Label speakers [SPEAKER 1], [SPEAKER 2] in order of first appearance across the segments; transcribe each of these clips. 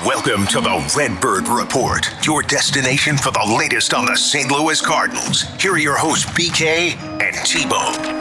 [SPEAKER 1] Welcome to the Redbird Report, your destination for the latest on the St. Louis Cardinals. Here are your hosts, BK and T-Bone.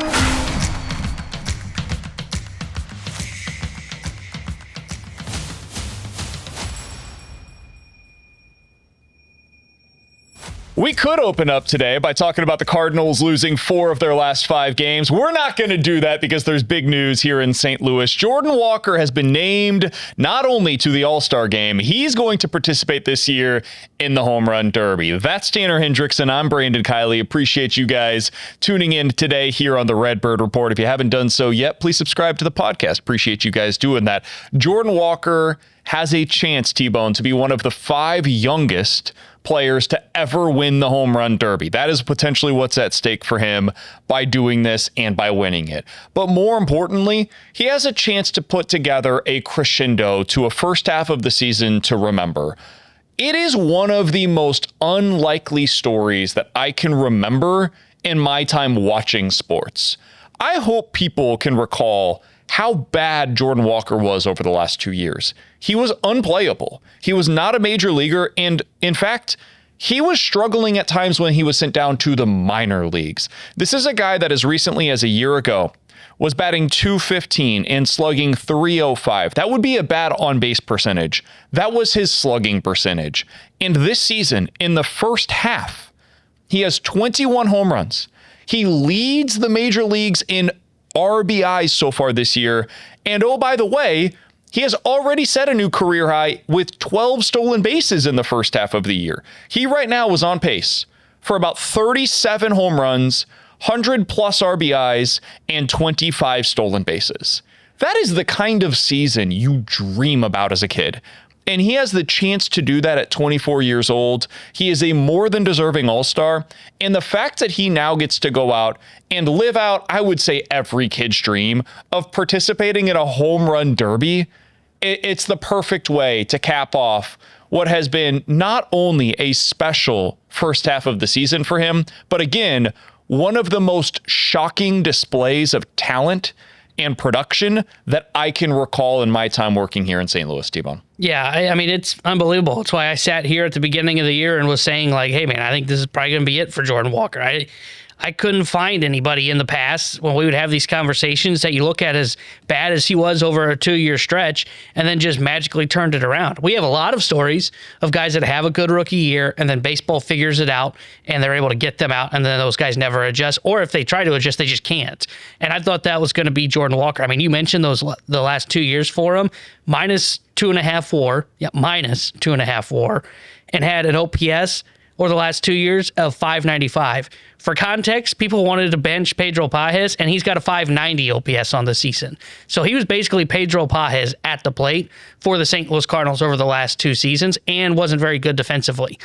[SPEAKER 2] We could open up today by talking about the Cardinals losing 4 of their last 5 games. We're not going to do that because there's big news here in St. Louis. Jordan Walker has been named not only to the All-Star game, he's going to participate this year in the Home Run Derby. That's Tanner Hendrickson. I'm Brandon Kiley. Appreciate you guys tuning in today here on the Redbird Report. If you haven't done so yet, please subscribe to the podcast. Appreciate you guys doing that. Jordan Walker has a chance, T-Bone, to be one of the 5 youngest players to ever win the Home Run Derby. That is potentially what's at stake for him by doing this and by winning it. But more importantly, he has a chance to put together a crescendo to a first half of the season to remember. It is one of the most unlikely stories that I can remember in my time watching sports. I hope people can recall how bad Jordan Walker was over the last 2 years. He was unplayable. He was not a major leaguer. And in fact, he was struggling at times when he was sent down to the minor leagues. This is a guy that as recently as a year ago was batting .215 and slugging .305. That would be a bad on-base percentage. That was his slugging percentage. And this season, in the first half, he has 21 home runs. He leads the major leagues in RBIs so far this year. And oh, by the way, he has already set a new career high with 12 stolen bases in the first half of the year. He right now was on pace for about 37 home runs, 100 plus RBIs, and 25 stolen bases. That is the kind of season you dream about as a kid. And he has the chance to do that at 24 years old. He is a more than deserving all-star. And the fact that he now gets to go out and live out, I would say, every kid's dream of participating in a home run derby, it's the perfect way to cap off what has been not only a special first half of the season for him, but again, one of the most shocking displays of talent and production that I can recall in my time working here in St. Louis, T-Bone.
[SPEAKER 3] Yeah, I mean, it's unbelievable. It's why I sat here at the beginning of the year and was saying, like, hey, man, I think this is probably going to be it for Jordan Walker. I couldn't find anybody in the past when we would have these conversations that you look at as bad as he was over a 2-year stretch and then just magically turned it around. We have a lot of stories of guys that have a good rookie year and then baseball figures it out and they're able to get them out and then those guys never adjust, or if they try to adjust, they just can't. And I thought that was going to be Jordan Walker. I mean, you mentioned the last 2 years for him, minus 2.5 WAR, minus 2.5 WAR, and had an OPS over the last 2 years of 595. For context, people wanted to bench Pedro Pages, and he's got a 590 OPS on the season. So he was basically Pedro Pages at the plate for the St. Louis Cardinals over the last 2 seasons and wasn't very good defensively.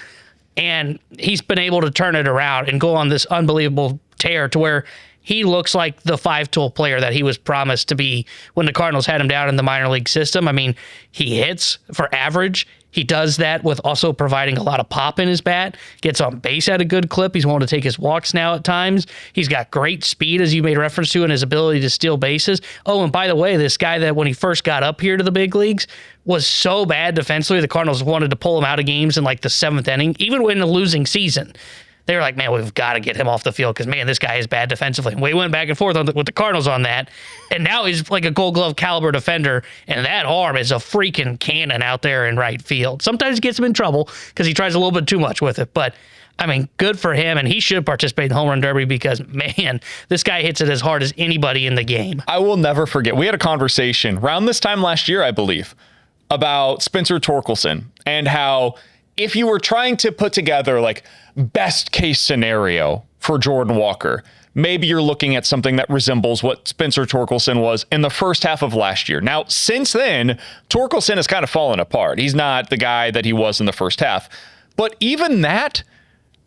[SPEAKER 3] And he's been able to turn it around and go on this unbelievable tear to where he looks like the 5-tool player that he was promised to be when the Cardinals had him down in the minor league system. I mean, he hits for average. He does that with also providing a lot of pop in his bat, gets on base at a good clip. He's willing to take his walks now at times. He's got great speed, as you made reference to, and his ability to steal bases. Oh, and by the way, this guy that when he first got up here to the big leagues was so bad defensively, the Cardinals wanted to pull him out of games in like the 7th inning, even in a losing season. They were like, man, we've got to get him off the field because, man, this guy is bad defensively. And we went back and forth with the Cardinals on that. And now he's like a Gold Glove caliber defender. And that arm is a freaking cannon out there in right field. Sometimes he gets him in trouble because he tries a little bit too much with it. But, I mean, good for him. And he should participate in the Home Run Derby because, man, this guy hits it as hard as anybody in the game.
[SPEAKER 2] I will never forget. We had a conversation around this time last year, I believe, about Spencer Torkelson and how if you were trying to put together like best case scenario for Jordan Walker, maybe you're looking at something that resembles what Spencer Torkelson was in the first half of last year. Now, since then, Torkelson has kind of fallen apart. He's not the guy that he was in the first half. But even that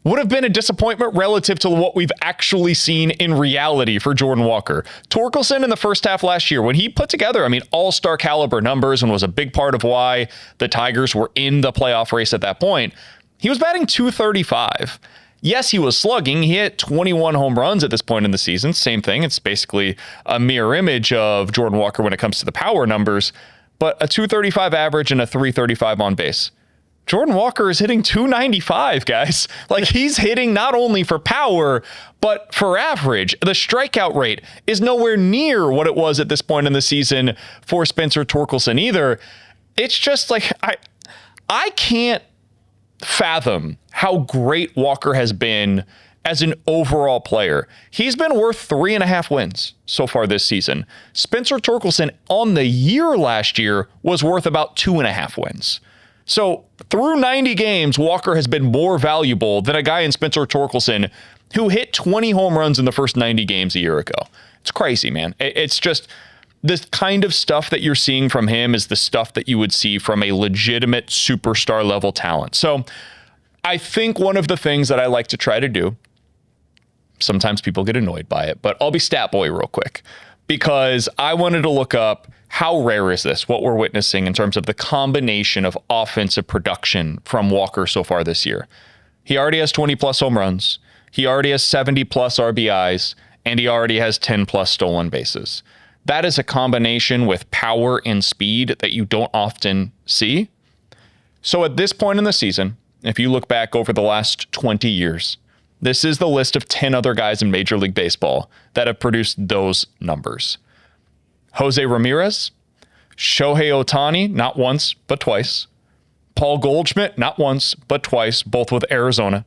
[SPEAKER 2] would have been a disappointment relative to what we've actually seen in reality for Jordan Walker. Torkelson in the first half last year, when he put together, I mean, all-star caliber numbers and was a big part of why the Tigers were in the playoff race at that point, he was batting .235. Yes, he was slugging. He hit 21 home runs at this point in the season. Same thing. It's basically a mirror image of Jordan Walker when it comes to the power numbers. but a 235 average and a 335 on base. Jordan Walker is hitting 295, guys. Like, he's hitting not only for power, but for average. The strikeout rate is nowhere near what it was at this point in the season for Spencer Torkelson either. It's just like, I can't fathom how great Walker has been as an overall player. He's been worth 3.5 wins so far this season. Spencer Torkelson on the year last year was worth about 2.5 wins. So through 90 games, Walker has been more valuable than a guy in Spencer Torkelson who hit 20 home runs in the first 90 games a year ago. It's crazy, man. It's just this kind of stuff that you're seeing from him is the stuff that you would see from a legitimate superstar level talent. So I think one of the things that I like to try to do, sometimes people get annoyed by it, but I'll be stat boy real quick because I wanted to look up how rare is this, what we're witnessing in terms of the combination of offensive production from Walker so far this year. He already has 20 plus home runs. He already has 70 plus RBIs, and he already has 10 plus stolen bases. That is a combination with power and speed that you don't often see. So at this point in the season, if you look back over the last 20 years, this is the list of 10 other guys in Major League Baseball that have produced those numbers. Jose Ramirez, Shohei Ohtani, not once, but twice. Paul Goldschmidt, not once, but twice, both with Arizona.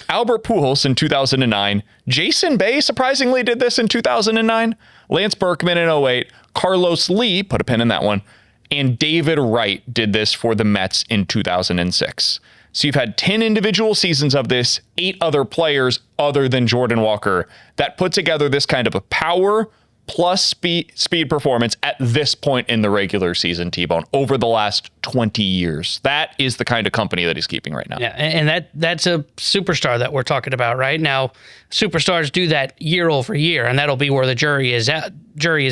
[SPEAKER 2] Albert Pujols in 2009. Jason Bay surprisingly did this in 2009. Lance Berkman in 2008. Carlos Lee, put a pin in that one. And David Wright did this for the Mets in 2006. So you've had 10 individual seasons of this, 8 other players other than Jordan Walker that put together this kind of a power plus speed performance at this point in the regular season, T-Bone, over the last 20 years. That is the kind of company that he's keeping right now.
[SPEAKER 3] Yeah, and that's a superstar that we're talking about right now. Superstars do that year over year, and that'll be where the jury is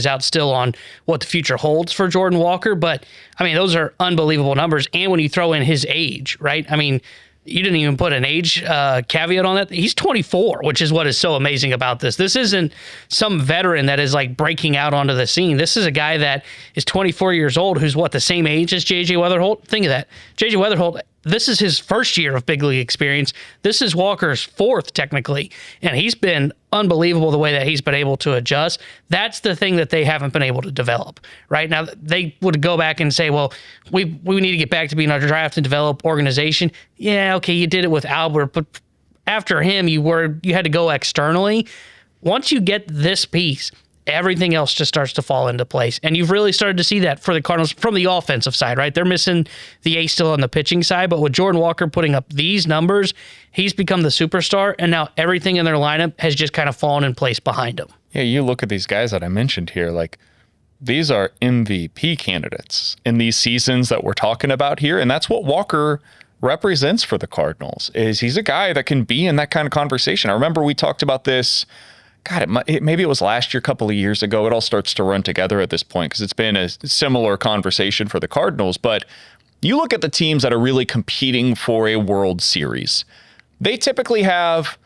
[SPEAKER 3] out still on what the future holds for Jordan Walker. But, I mean, those are unbelievable numbers. And when you throw in his age, right? I mean, you didn't even put an age caveat on that. He's 24, which is what is so amazing about this. This isn't some veteran that is like breaking out onto the scene. This is a guy that is 24 years old who's the same age as J.J. Weatherholt? Think of that. J.J. Weatherholt, this is his first year of big league experience. This is Walker's fourth, technically, and he's been unbelievable the way that he's been able to adjust. That's the thing that they haven't been able to develop. Right now, they would go back and say, well, we need to get back to being a draft and develop organization. Yeah, okay, you did it with Albert, but after him, you had to go externally. Once you get this piece, everything else just starts to fall into place. And you've really started to see that for the Cardinals from the offensive side, right? They're missing the ace still on the pitching side, but with Jordan Walker putting up these numbers, he's become the superstar, and now everything in their lineup has just kind of fallen in place behind him.
[SPEAKER 2] Yeah, you look at these guys that I mentioned here, like these are MVP candidates in these seasons that we're talking about here, and that's what Walker represents for the Cardinals, is he's a guy that can be in that kind of conversation. I remember we talked about this, maybe it was last year, a couple of years ago. It all starts to run together at this point because it's been a similar conversation for the Cardinals. But you look at the teams that are really competing for a World Series. They typically have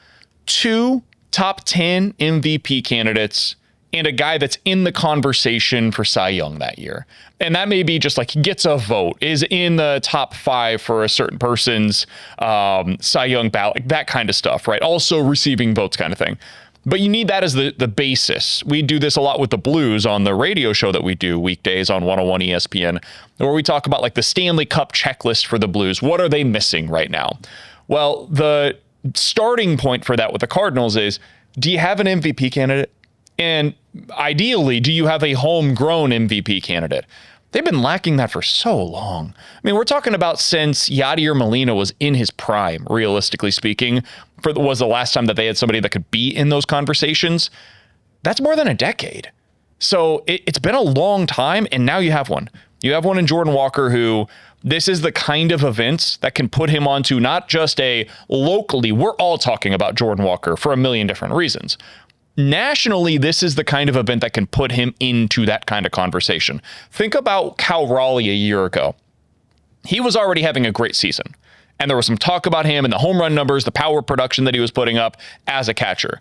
[SPEAKER 2] 2 top 10 MVP candidates and a guy that's in the conversation for Cy Young that year. And that may be just like gets a vote, is in the top 5 for a certain person's Cy Young ballot, that kind of stuff, right? Also receiving votes kind of thing. But you need that as the basis. We do this a lot with the Blues on the radio show that we do weekdays on 101 ESPN, where we talk about like the Stanley Cup checklist for the Blues. What are they missing right now? Well, the starting point for that with the Cardinals is, do you have an MVP candidate? And ideally, do you have a homegrown MVP candidate? They've been lacking that for so long. I mean, we're talking about since Yadier Molina was in his prime, realistically speaking, was the last time that they had somebody that could be in those conversations. That's more than a decade. So it's been a long time, and now you have one. You have one in Jordan Walker who, this is the kind of events that can put him onto not just a locally, we're all talking about Jordan Walker for a million different reasons. Nationally, this is the kind of event that can put him into that kind of conversation. Think about Cal Raleigh a year ago. He was already having a great season, and there was some talk about him and the home run numbers, the power production that he was putting up as a catcher.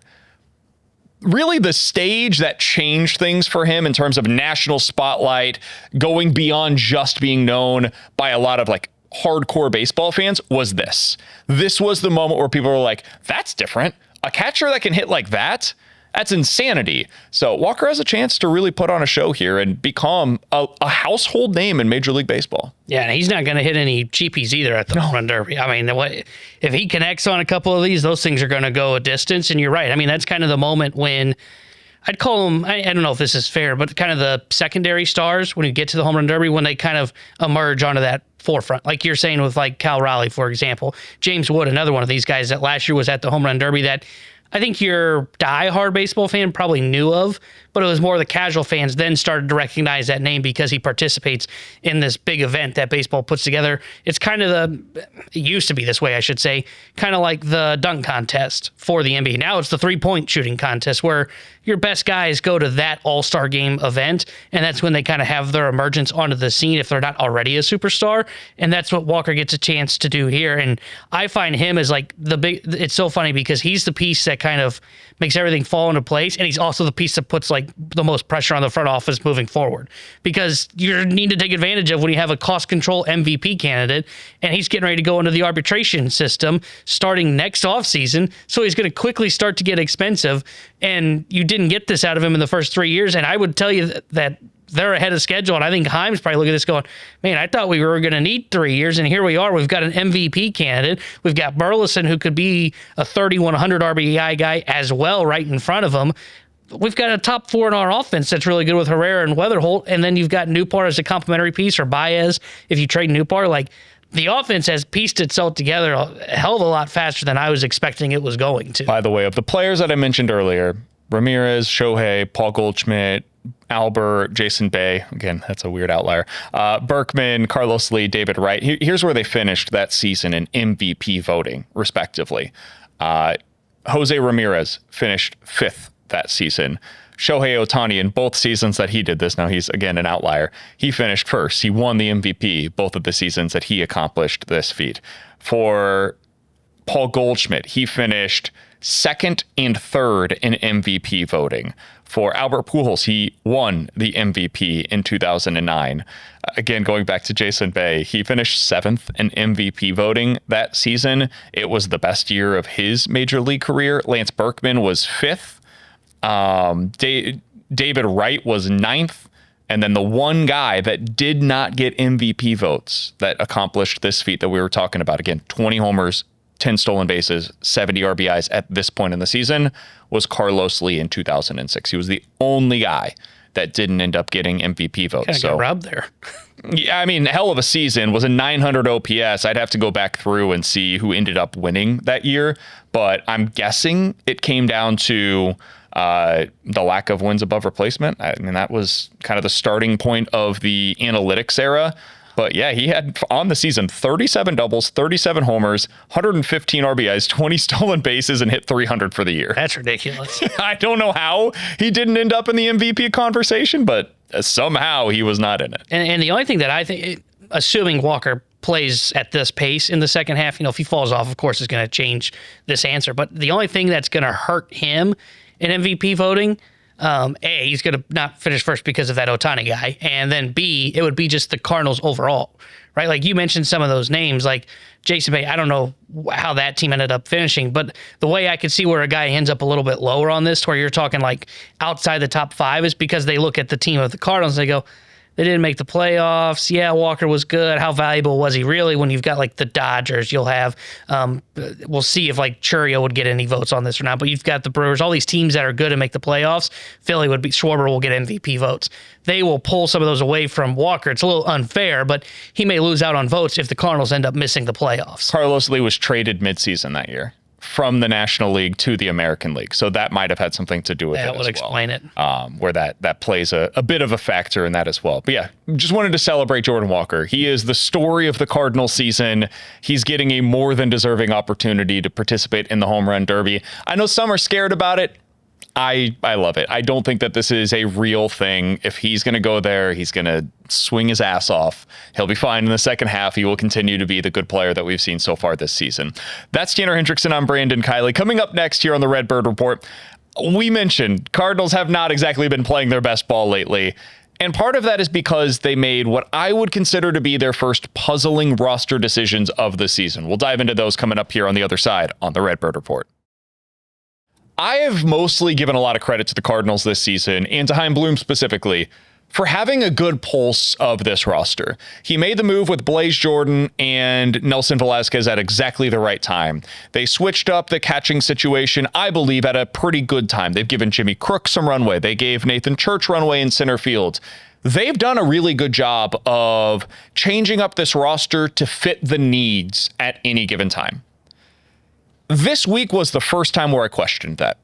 [SPEAKER 2] really the stage that changed things for him in terms of national spotlight, going beyond just being known by a lot of like hardcore baseball fans, was this. This was the moment where people were like, that's different. A catcher that can hit like that? That's insanity. So Walker has a chance to really put on a show here and become a household name in Major League Baseball.
[SPEAKER 3] Yeah, and he's not going to hit any cheapies either at the home run derby. I mean, if he connects on a couple of these, those things are going to go a distance. And you're right. I mean, that's kind of the moment when I'd call them, I don't know if this is fair, but kind of the secondary stars when you get to the home run derby, when they kind of emerge onto that forefront. Like you're saying with like Cal Raleigh, for example. James Wood, another one of these guys that last year was at the home run derby that I think your diehard baseball fan probably knew of, but it was more the casual fans then started to recognize that name because he participates in this big event that baseball puts together. It's kind of it used to be this way, I should say, kind of like the dunk contest for the NBA. Now it's the 3-point shooting contest where your best guys go to that all-star game event, and that's when they kind of have their emergence onto the scene if they're not already a superstar, and that's what Walker gets a chance to do here. And I find him as like it's so funny because he's the piece that kind of makes everything fall into place, and he's also the piece that puts like the most pressure on the front office moving forward, because you need to take advantage of when you have a cost control MVP candidate, and he's getting ready to go into the arbitration system starting next offseason, so he's going to quickly start to get expensive, and you didn't get this out of him in the first 3 years, and I would tell you that they're ahead of schedule. And I think Heim's probably looking at this going, man, I thought we were going to need 3 years. And here we are. We've got an MVP candidate. We've got Burleson, who could be a 3,100 RBI guy as well right in front of him. We've got a top 4 in our offense that's really good with Herrera and Weatherholt. And then you've got Newpart as a complementary piece, or Baez if you trade Newpart. Like, the offense has pieced itself together a hell of a lot faster than I was expecting it was going to.
[SPEAKER 2] By the way, of the players that I mentioned earlier, Ramirez, Shohei, Paul Goldschmidt, Albert, Jason Bay, again, that's a weird outlier, Berkman, Carlos Lee, David Wright. Here's where they finished that season in MVP voting, respectively. Jose Ramirez finished 5th that season. Shohei Ohtani, in both seasons that he did this, now he's, again, an outlier, he finished 1st. He won the MVP both of the seasons that he accomplished this feat. For Paul Goldschmidt, he finished 2nd and 3rd in MVP voting. For Albert Pujols, he won the MVP in 2009. Again, going back to Jason Bay, he finished 7th in MVP voting that season. It was the best year of his major league career. Lance Berkman was 5th. David Wright was 9th. And then the one guy that did not get MVP votes that accomplished this feat that we were talking about, again, 20 homers, 10 stolen bases, 70 RBIs at this point in the season, was Carlos Lee in 2006. He was the only guy that didn't end up getting MVP votes.
[SPEAKER 3] So got robbed there.
[SPEAKER 2] Yeah, I mean, hell of a season. Was a 900 OPS. I'd have to go back through and see who ended up winning that year, but I'm guessing it came down to the lack of wins above replacement. I mean, that was kind of the starting point of the analytics era. But yeah, he had on the season 37 doubles, 37 homers, 115 RBIs, 20 stolen bases, and hit 300 for the year.
[SPEAKER 3] That's ridiculous.
[SPEAKER 2] I don't know how he didn't end up in the MVP conversation, but somehow he was not in it.
[SPEAKER 3] And the only thing that I think, assuming Walker plays at this pace in the second half, if he falls off, of course, is going to change this answer. But the only thing that's going to hurt him in MVP voting, A, he's going to not finish first because of that Ohtani guy. And then B, it would be just the Cardinals overall, right? Like you mentioned some of those names, like Jason Bay. I don't know how that team ended up finishing, but the way I could see where a guy ends up a little bit lower on this, where you're talking like outside the top 5, is because they look at the team of the Cardinals and they go, they didn't make the playoffs. Yeah, Walker was good. How valuable was he really? When you've got like the Dodgers, you'll have, we'll see if like Churio would get any votes on this or not, but you've got the Brewers, all these teams that are good and make the playoffs. Philly would be, Schwarber will get MVP votes. They will pull some of those away from Walker. It's a little unfair, but he may lose out on votes if the Cardinals end up missing the playoffs.
[SPEAKER 2] Carlos Lee was traded midseason that year from the National League to the American League. So that might have had something to do with it as well. That would
[SPEAKER 3] explain it.
[SPEAKER 2] Where that plays a bit of a factor in that as well. But yeah, just wanted to celebrate Jordan Walker. He is the story of the Cardinal season. He's getting a more than deserving opportunity to participate in the home run derby. I know some are scared about it. I love it. I don't think that this is a real thing. If he's going to go there, he's going to swing his ass off. He'll be fine in the second half. He will continue to be the good player that we've seen so far this season. That's Tanner Hendrickson. I'm Brandon Kiley. Coming up next here on the Redbird Report, we mentioned Cardinals have not exactly been playing their best ball lately. And part of that is because they made what I would consider to be their first puzzling roster decisions of the season. We'll dive into those coming up here on the other side on the Redbird Report. I have mostly given a lot of credit to the Cardinals this season, and to Chaim Bloom specifically, for having a good pulse of this roster. He made the move with Blaze Jordan and Nelson Velasquez at exactly the right time. They switched up the catching situation, I believe, at a pretty good time. They've given Jimmy Crook some runway. They gave Nathan Church runway in center field. They've done a really good job of changing up this roster to fit the needs at any given time. This week was the first time where I questioned that.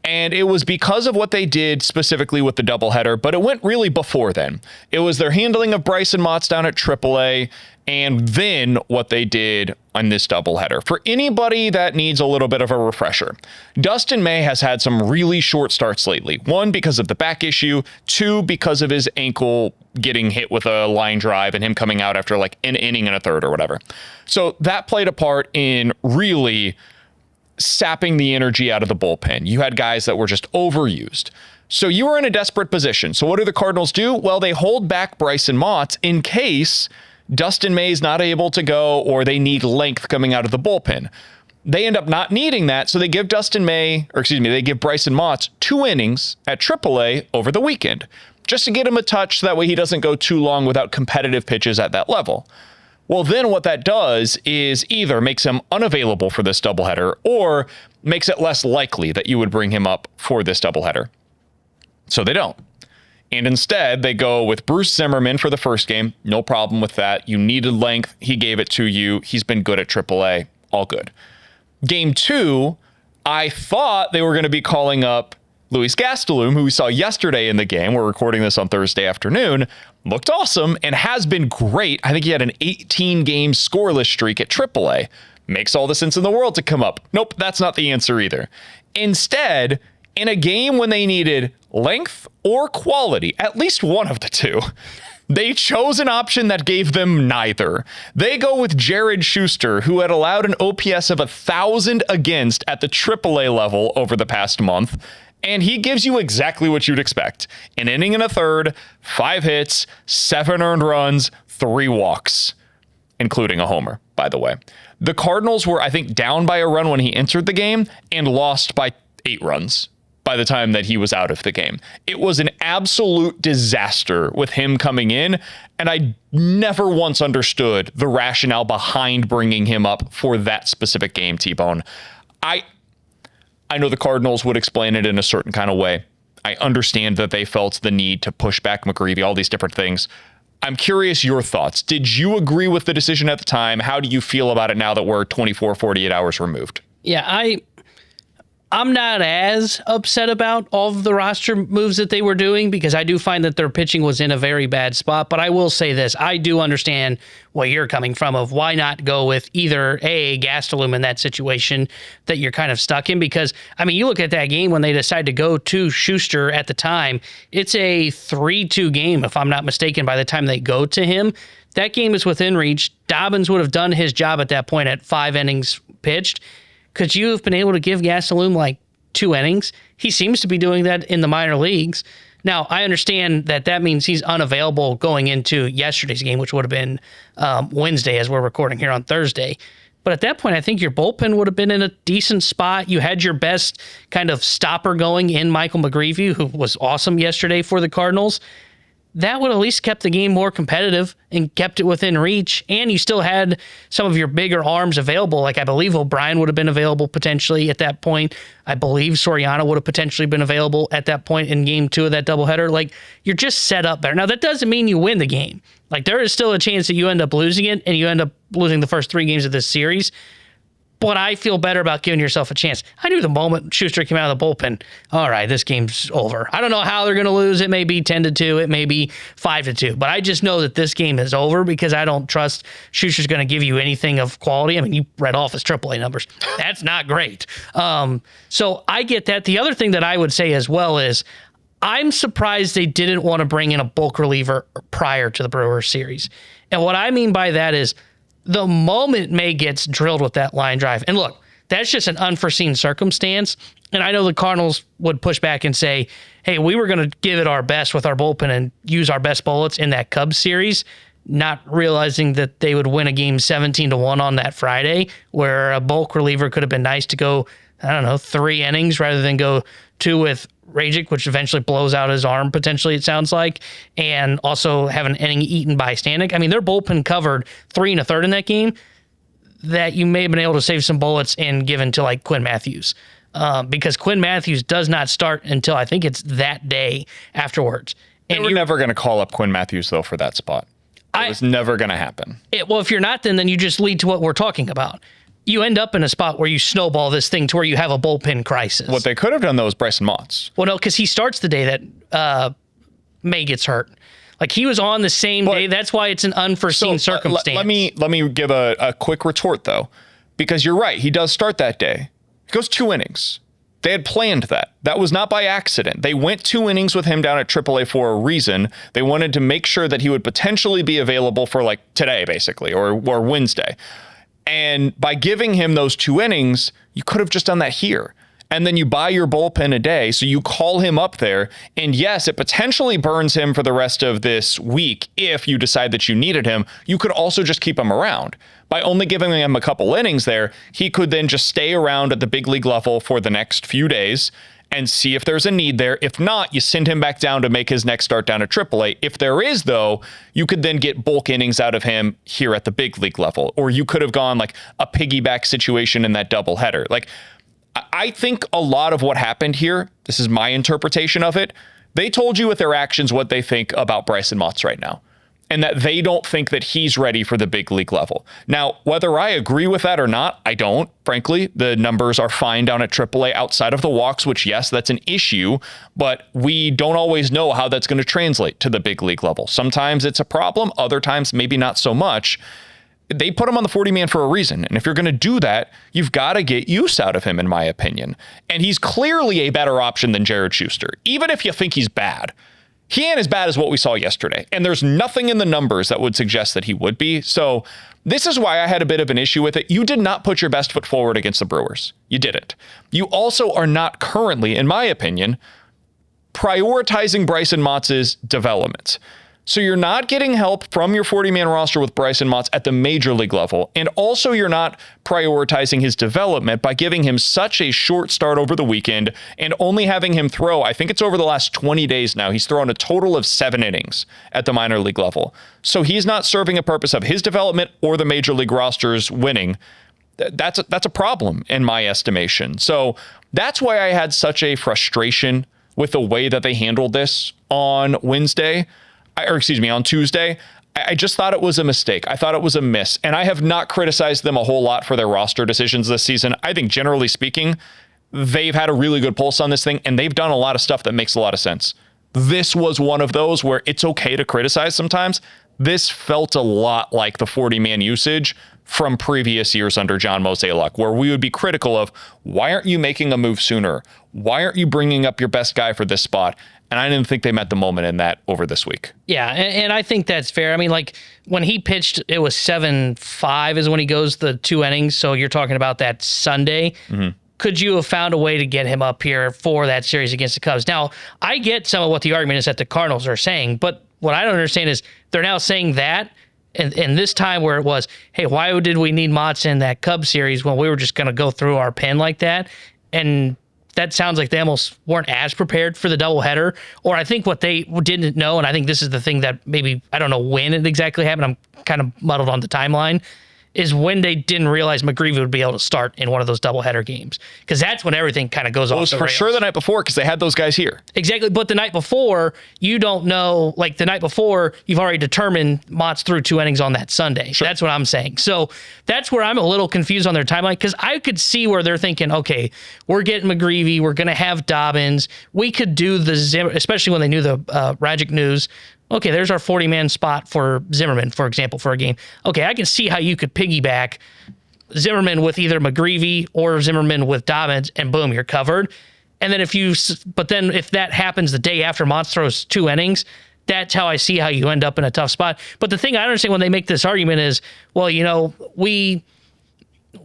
[SPEAKER 2] And it was because of what they did specifically with the doubleheader, but it went really before then. It was their handling of Bryson Motts down at AAA, and then what they did on this doubleheader. For anybody that needs a little bit of a refresher, Dustin May has had some really short starts lately. 1, because of the back issue. 2, because of his ankle getting hit with a line drive and him coming out after like an inning and a third or whatever. So that played a part in really sapping the energy out of the bullpen. You had guys that were just overused. So you were in a desperate position. So what do the Cardinals do? Well, they hold back Bryson Motts in case Dustin May's not able to go or they need length coming out of the bullpen. They end up not needing that, so they give they give Bryson Motts 2 innings at AAA over the weekend, just to get him a touch, so that way he doesn't go too long without competitive pitches at that level. Well, then what that does is either makes him unavailable for this doubleheader or makes it less likely that you would bring him up for this doubleheader. So they don't. And instead, they go with Bruce Zimmerman for the first game. No problem with that. You needed length. He gave it to you. He's been good at AAA. All good. Game 2, I thought they were going to be calling up Luis Gastelum, who we saw yesterday in the game. We're recording this on Thursday afternoon. Looked awesome and has been great. I think he had an 18-game scoreless streak at AAA. Makes all the sense in the world to come up. Nope, that's not the answer either. Instead, in a game when they needed length or quality, at least one of the two, they chose an option that gave them neither. They go with Jared Schuster, who had allowed an OPS of 1,000 against at the AAA level over the past month. And he gives you exactly what you'd expect. An inning and a third, 5 hits, 7 earned runs, 3 walks, including a homer, by the way. The Cardinals were, I think, down by a run when he entered the game and lost by 8 runs by the time that he was out of the game. It was an absolute disaster with him coming in, and I never once understood the rationale behind bringing him up for that specific game, T-Bone. I know the Cardinals would explain it in a certain kind of way. I understand that they felt the need to push back McGreevy, all these different things. I'm curious your thoughts. Did you agree with the decision at the time? How do you feel about it now that we're 24, 48 hours removed?
[SPEAKER 3] Yeah, I'm not as upset about all of the roster moves that they were doing, because I do find that their pitching was in a very bad spot. But I will say this, I do understand where you're coming from of why not go with either Gastelum in that situation that you're kind of stuck in. Because, I mean, you look at that game when they decided to go to Schuster at the time, it's a 3-2 game, if I'm not mistaken, by the time they go to him. That game is within reach. Dobbins would have done his job at that point at 5 innings pitched. Could you have been able to give Gastelum like 2 innings? He seems to be doing that in the minor leagues. Now, I understand that means he's unavailable going into yesterday's game, which would have been Wednesday as we're recording here on Thursday. But at that point, I think your bullpen would have been in a decent spot. You had your best kind of stopper going in Michael McGreevy, who was awesome yesterday for the Cardinals. That would at least kept the game more competitive and kept it within reach. And you still had some of your bigger arms available. Like I believe O'Brien would have been available potentially at that point. I believe Soriano would have potentially been available at that point in game 2 of that doubleheader. Like, you're just set up better. Now, that doesn't mean you win the game. Like, there is still a chance that you end up losing it and you end up losing the first 3 games of this series. But I feel better about giving yourself a chance. I knew the moment Schuster came out of the bullpen, all right, this game's over. I don't know how they're going to lose. It may be 10-2. It may be 5-2. But I just know that this game is over because I don't trust Schuster's going to give you anything of quality. I mean, you read off his AAA numbers. That's not great. So I get that. The other thing that I would say as well is I'm surprised they didn't want to bring in a bulk reliever prior to the Brewers series. And what I mean by that is the moment May gets drilled with that line drive, and look, that's just an unforeseen circumstance. And I know the Cardinals would push back and say, hey, we were going to give it our best with our bullpen and use our best bullets in that Cubs series, not realizing that they would win a game 17-1 on that Friday, where a bulk reliever could have been nice to go, 3 innings rather than go 2 with Rajic, which eventually blows out his arm, potentially, it sounds like, and also have an inning eaten by Stanek. I mean, their bullpen covered 3 1/3 in that game that you may have been able to save some bullets and given to, like, Quinn Matthews. Because Quinn Matthews does not start until I think it's that day afterwards.
[SPEAKER 2] And we're never going to call up Quinn Matthews, though, for that spot. It was never going to happen.
[SPEAKER 3] Well, if you're not, then you just lead to what we're talking about. You end up in a spot where you snowball this thing to where you have a bullpen crisis.
[SPEAKER 2] What they could have done, though, is Bryson Motts.
[SPEAKER 3] Well, no, because he starts the day that May gets hurt. Like, he was on the same day. That's why it's an unforeseen circumstance.
[SPEAKER 2] Let me give a quick retort, though, because you're right. He does start that day. He goes 2 innings. They had planned that. That was not by accident. They went 2 innings with him down at AAA for a reason. They wanted to make sure that he would potentially be available for, like, today, basically, or Wednesday. And by giving him those 2 innings, you could have just done that here. And then you buy your bullpen a day, so you call him up there. And yes, it potentially burns him for the rest of this week if you decide that you needed him. You could also just keep him around. By only giving him a couple innings there, he could then just stay around at the big league level for the next few days and see if there's a need there. If not, you send him back down to make his next start down at AAA. If there is, though, you could then get bulk innings out of him here at the big league level. Or you could have gone like a piggyback situation in that doubleheader. Like, I think a lot of what happened here, this is my interpretation of it, they told you with their actions what they think about Bryson Motts right now, and that they don't think that he's ready for the big league level. Now, whether I agree with that or not, I don't, frankly. The numbers are fine down at AAA outside of the walks, which, yes, that's an issue, but we don't always know how that's going to translate to the big league level. Sometimes it's a problem, other times maybe not so much. They put him on the 40-man for a reason, and if you're going to do that, you've got to get use out of him, in my opinion. And he's clearly a better option than Jared Schuster, even if you think he's bad. He ain't as bad as what we saw yesterday, and there's nothing in the numbers that would suggest that he would be. So this is why I had a bit of an issue with it. You did not put your best foot forward against the Brewers. You didn't. You also are not currently, in my opinion, prioritizing Bryson Motts' development. So you're not getting help from your 40-man roster with Bryson Motts at the major league level. And also you're not prioritizing his development by giving him such a short start over the weekend and only having him throw, I think it's over the last 20 days now, he's thrown a total of 7 innings at the minor league level. So he's not serving a purpose of his development or the major league roster's winning. That's a problem in my estimation. So that's why I had such a frustration with the way that they handled this on on Tuesday. I just thought it was a mistake. I thought it was a miss. And I have not criticized them a whole lot for their roster decisions this season. I think generally speaking, they've had a really good pulse on this thing, and they've done a lot of stuff that makes a lot of sense. This was one of those where it's okay to criticize sometimes. This felt a lot like the 40-man usage from previous years under John Mozeliak, where we would be critical of, why aren't you making a move sooner? Why aren't you bringing up your best guy for this spot? And I didn't think they met the moment in that over this week.
[SPEAKER 3] Yeah, and I think that's fair. I mean, like, when he pitched, it was 7-5 is when he goes the 2 innings. So you're talking about that Sunday. Mm-hmm. Could you have found a way to get him up here for that series against the Cubs? Now, I get some of what the argument is that the Cardinals are saying, but what I don't understand is they're now saying that, and this time where it was, hey, why did we need Motts in that Cubs series when we were just going to go through our pen like that? And that sounds like they almost weren't as prepared for the doubleheader. Or I think what they didn't know, and I think this is the thing that maybe, I don't know when it exactly happened, I'm kind of muddled on the timeline, is when they didn't realize McGreevy would be able to start in one of those doubleheader games. Because that's when everything kind of goes off the rails.
[SPEAKER 2] It was for sure the night before, because they had those guys here.
[SPEAKER 3] Exactly, but the night before, you don't know, like the night before, you've already determined Motts threw 2 innings on that Sunday. Sure. That's what I'm saying. So that's where I'm a little confused on their timeline, because I could see where they're thinking, okay, we're getting McGreevy, we're going to have Dobbins, we could do the Zimmer, especially when they knew the Rajic news. Okay, there's our 40-man spot for Zimmerman, for example, for a game. Okay, I can see how you could piggyback Zimmerman with either McGreevy or Zimmerman with Dobbins, and boom, you're covered. And then if that happens the day after Motts throws 2 innings, that's how I see how you end up in a tough spot. But the thing I understand when they make this argument is, well, you know, we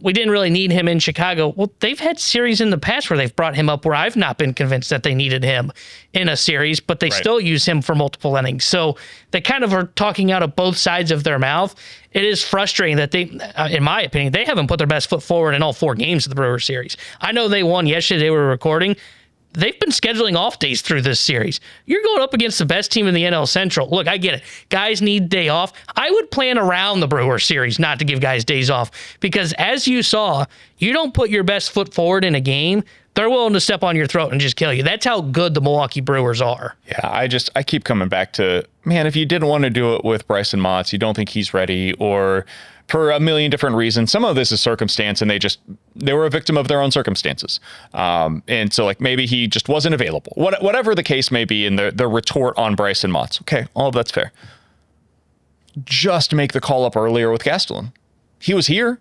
[SPEAKER 3] we didn't really need him in Chicago. Well, they've had series in the past where they've brought him up where I've not been convinced that they needed him in a series, but they still use him for multiple innings. So they kind of are talking out of both sides of their mouth. It is frustrating that they, in my opinion, they haven't put their best foot forward in all 4 games of the Brewers series. I know they won yesterday. They were recording. They've been scheduling off days through this series. You're going up against the best team in the NL Central. Look, I get it. Guys need day off. I would plan around the Brewers series not to give guys days off because as you saw, you don't put your best foot forward in a game, they're willing to step on your throat and just kill you. That's how good the Milwaukee Brewers are.
[SPEAKER 2] Yeah, I keep coming back to, man, if you didn't want to do it with Bryson Motts, you don't think he's ready, or for a million different reasons. Some of this is circumstance, and they were a victim of their own circumstances. And so, like, maybe he just wasn't available. Whatever the case may be in the retort on Bryson Motts. Okay, all of that's fair. Just make the call up earlier with Gastelum. He was here.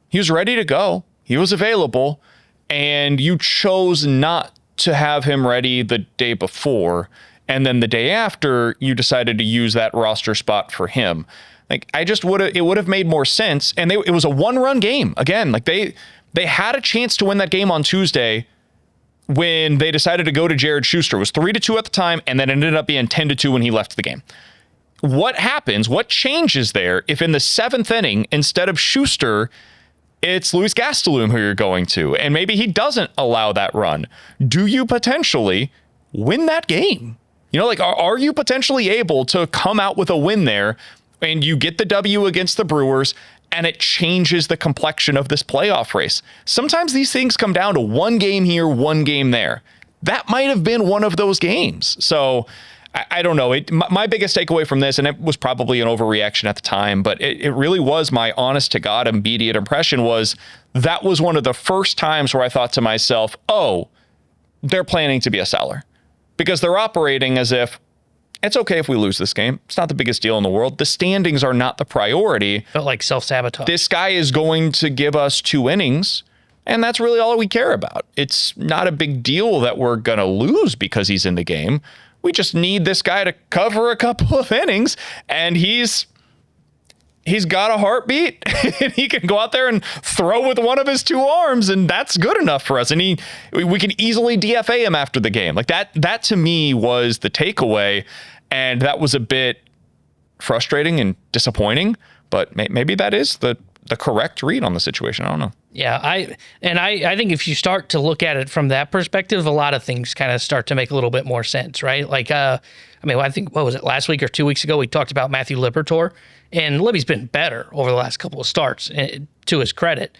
[SPEAKER 2] He was ready to go. He was available. And you chose not to have him ready the day before. And then the day after, you decided to use that roster spot for him. Like, it would have made more sense. And it was a 1-run game. Again, like they had a chance to win that game on Tuesday when they decided to go to Jared Schuster. It was 3-2 at the time, and then it ended up being 10-2 when he left the game. What happens? What changes there if in the 7th inning, instead of Schuster, it's Luis Gastelum who you're going to, and maybe he doesn't allow that run? Do you potentially win that game? You know, like, are you potentially able to come out with a win there and you get the W against the Brewers and it changes the complexion of this playoff race? Sometimes these things come down to 1 game here, 1 game there. That might have been one of those games. So I don't know. My biggest takeaway from this, and it was probably an overreaction at the time, but it really was my honest to God immediate impression, was that was one of the first times where I thought to myself, oh, they're planning to be a seller, because they're operating as if it's okay if we lose this game. It's not the biggest deal in the world. The standings are not the priority.
[SPEAKER 3] Felt like self-sabotage.
[SPEAKER 2] This guy is going to give us 2 innings, and that's really all we care about. It's not a big deal that we're going to lose because he's in the game. We just need this guy to cover a couple of innings, and he's got a heartbeat, and he can go out there and throw with one of his 2 arms, and that's good enough for us. And we can easily DFA him after the game. Like that to me was the takeaway, and that was a bit frustrating and disappointing, but maybe that is the correct read on the situation. I don't know.
[SPEAKER 3] Yeah, I think if you start to look at it from that perspective, a lot of things kind of start to make a little bit more sense, right? Like, I think, what was it, last week or 2 weeks ago, we talked about Matthew Liberatore, and Libby's been better over the last couple of starts, to his credit.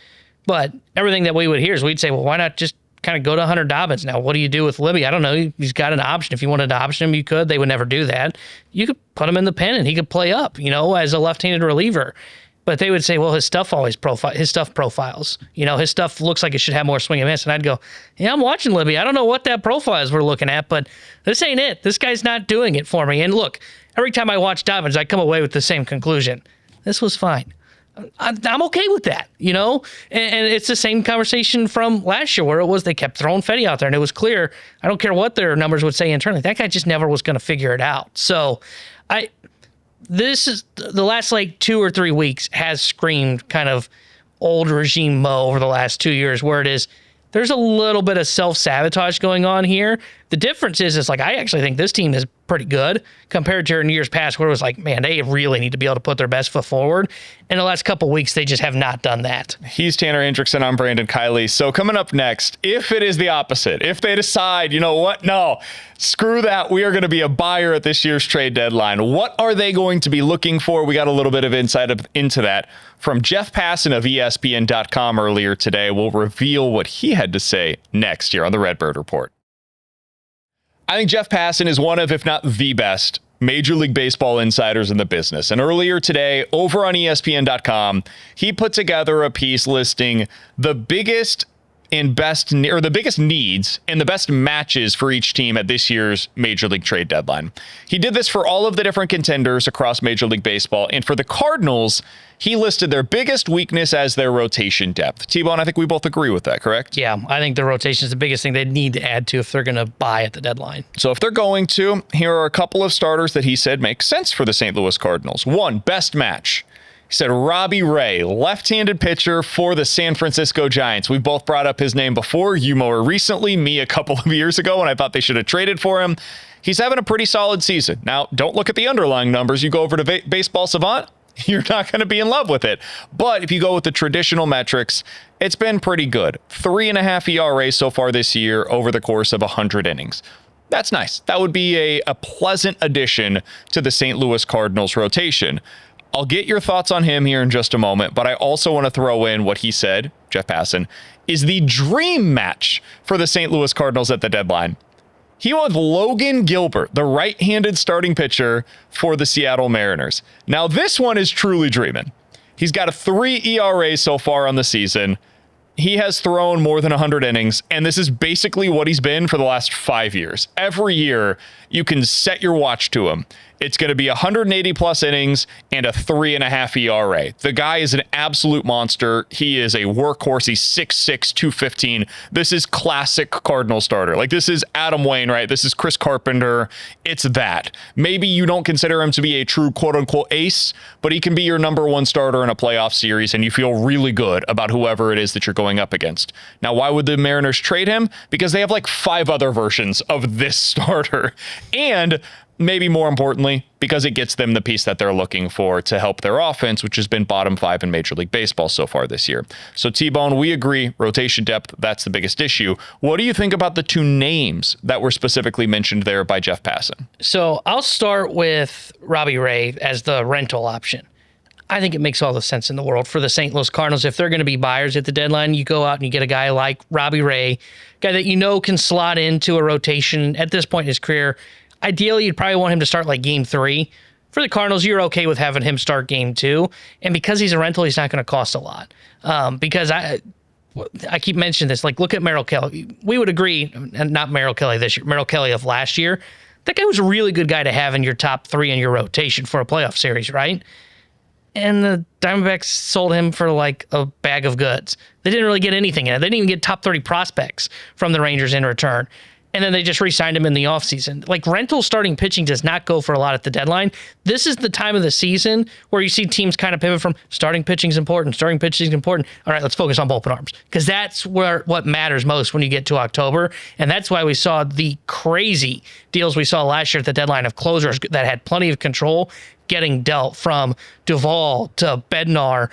[SPEAKER 3] But everything that we would hear is we'd say, well, why not just kind of go to Hunter Dobbins now? What do you do with Libby? I don't know. He's got an option. If you wanted to option him, you could. They would never do that. You could put him in the pen, and he could play up, as a left-handed reliever. But they would say, well, his stuff profiles. His stuff looks like it should have more swing and miss. And I'd go, yeah, I'm watching Libby. I don't know what that profile is we're looking at, but this ain't it. This guy's not doing it for me. And look, every time I watch Dobbins, I come away with the same conclusion. This was fine. I'm okay with that, And it's the same conversation from last year where it was they kept throwing Fetty out there, and it was clear, I don't care what their numbers would say internally, that guy just never was going to figure it out. So this is the last 2 or 3 weeks has screamed kind of old regime Mo over the last 2 years, where it is, there's a little bit of self-sabotage going on here. The difference is I actually think this team is pretty good compared to in years past where it was like, man, they really need to be able to put their best foot forward. In the last couple of weeks, they just have not done that.
[SPEAKER 2] He's Tanner Hendrickson. I'm Brandon Kiley. So coming up next, if it is the opposite, if they decide, you know what, no, screw that, we are going to be a buyer at this year's trade deadline. What are they going to be looking for? We got a little bit of insight into that from Jeff Passan of ESPN.com earlier today. We'll reveal what he had to say next here on the Redbird Report. I think Jeff Passan is one of, if not the best, Major League Baseball insiders in the business. And earlier today, over on ESPN.com, he put together a piece listing the biggest and best, or the biggest needs and the best matches for each team at this year's Major League trade deadline. He did this for all of the different contenders across Major League Baseball. And for the Cardinals, he listed their biggest weakness as their rotation depth. T-Bone, I think we both agree with that, correct?
[SPEAKER 3] Yeah, I think the rotation is the biggest thing they need to add to if they're going to buy at the deadline.
[SPEAKER 2] So if they're going to, here are a couple of starters that he said make sense for the St. Louis Cardinals. 1, best match. He said Robbie Ray, left-handed pitcher for the San Francisco Giants. We both brought up his name before, you more recently, me a couple of years ago when I thought they should have traded for him. He's having a pretty solid season. Now, don't look at the underlying numbers. You go over to Baseball Savant, you're not going to be in love with it. But if you go with the traditional metrics, it's been pretty good. 3.5 ERA so far this year over the course of 100 innings. That's nice. That would be a pleasant addition to the St. Louis Cardinals rotation. I'll get your thoughts on him here in just a moment, but I also want to throw in what he said, Jeff Passan, is the dream match for the St. Louis Cardinals at the deadline. He went with Logan Gilbert, the right-handed starting pitcher for the Seattle Mariners. Now, this one is truly dreaming. He's got a 3 ERA so far on the season. He has thrown more than 100 innings, and this is basically what he's been for the last 5 years. Every year, you can set your watch to him. It's going to be 180 plus innings and a 3.5 ERA. The guy is an absolute monster. He is a workhorse. He's 6'6", 215. This is classic Cardinal starter. Like, this is Adam Wainwright. This is Chris Carpenter. It's that. Maybe you don't consider him to be a true quote-unquote ace, but he can be your number one starter in a playoff series, and you feel really good about whoever it is that you're going up against. Now, why would the Mariners trade him? Because they have like 5 other versions of this starter. And maybe more importantly, because it gets them the piece that they're looking for to help their offense, which has been bottom 5 in Major League Baseball so far this year. So T-Bone, we agree, rotation depth, that's the biggest issue. What do you think about the 2 names that were specifically mentioned there by Jeff Passan?
[SPEAKER 3] So I'll start with Robbie Ray as the rental option. I think it makes all the sense in the world for the St. Louis Cardinals. If they're going to be buyers at the deadline, you go out and you get a guy like Robbie Ray, guy that you know can slot into a rotation at this point in his career. Ideally, you'd probably want him to start like game 3. For the Cardinals, you're okay with having him start game 2. And because he's a rental, he's not going to cost a lot. Because I keep mentioning this, like, look at Merrill Kelly. We would agree, and not Merrill Kelly this year, Merrill Kelly of last year. That guy was a really good guy to have in your top 3 in your rotation for a playoff series, right? And the Diamondbacks sold him for like a bag of goods. They didn't really get anything in it. They didn't even get top 30 prospects from the Rangers in return. And then they just re-signed him in the offseason. Like, rental starting pitching does not go for a lot at the deadline. This is the time of the season where you see teams kind of pivot from starting pitching is important, starting pitching is important. All right, let's focus on bullpen arms. Because that's what matters most when you get to October. And that's why we saw the crazy deals we saw last year at the deadline of closers that had plenty of control getting dealt, from Duvall to Bednar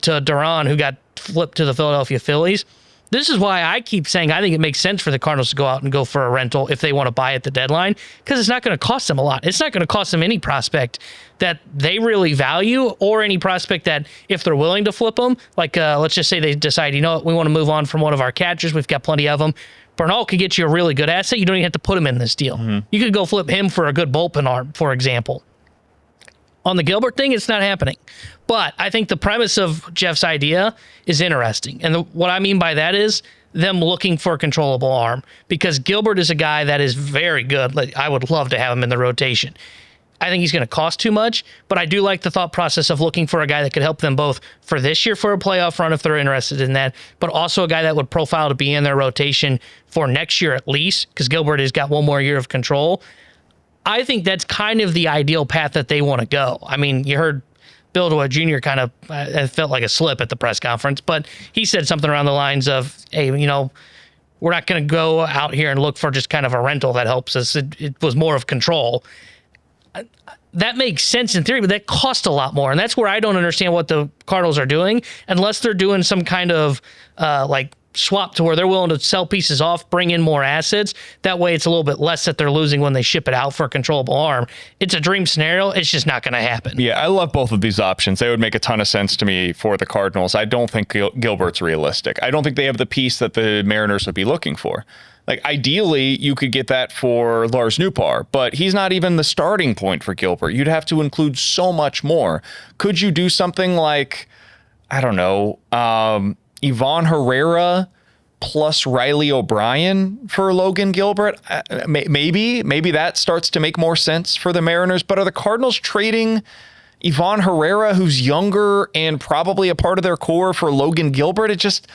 [SPEAKER 3] to Duran, who got flipped to the Philadelphia Phillies. This is why I keep saying I think it makes sense for the Cardinals to go out and go for a rental if they want to buy at the deadline, because it's not going to cost them a lot. It's not going to cost them any prospect that they really value, or any prospect that, if they're willing to flip them, like let's just say they decide, you know what, we want to move on from one of our catchers. We've got plenty of them. Bernal could get you a really good asset. You don't even have to put him in this deal. Mm-hmm. You could go flip him for a good bullpen arm, for example. On the Gilbert thing, it's not happening. But I think the premise of Jeff's idea is interesting. And what I mean by that is them looking for a controllable arm, because Gilbert is a guy that is very good. Like, I would love to have him in the rotation. I think he's going to cost too much, but I do like the thought process of looking for a guy that could help them both for this year for a playoff run if they're interested in that, but also a guy that would profile to be in their rotation for next year at least, because Gilbert has got 1 more year of control. I think that's kind of the ideal path that they want to go. I mean, you heard Bill DeWitt Jr. kind of, it felt like a slip at the press conference, but he said something around the lines of, hey, you know, we're not going to go out here and look for just kind of a rental that helps us. It was more of control. That makes sense in theory, but that costs a lot more. And that's where I don't understand what the Cardinals are doing, unless they're doing some kind of like swap to where they're willing to sell pieces off, bring in more assets. That way it's a little bit less that they're losing when they ship it out for a controllable arm. It's a dream scenario. It's just not going to happen.
[SPEAKER 2] Yeah, I love both of these options. They would make a ton of sense to me for the Cardinals. I don't think Gilbert's realistic. I don't think they have the piece that the Mariners would be looking for. Like, ideally, you could get that for Lars Nootbaar, but he's not even the starting point for Gilbert. You'd have to include so much more. Could you do something like, I don't know, Ivan Herrera plus Riley O'Brien for Logan Gilbert? Maybe that starts to make more sense for the Mariners, but are the Cardinals trading Ivan Herrera, who's younger and probably a part of their core, for Logan Gilbert? It just...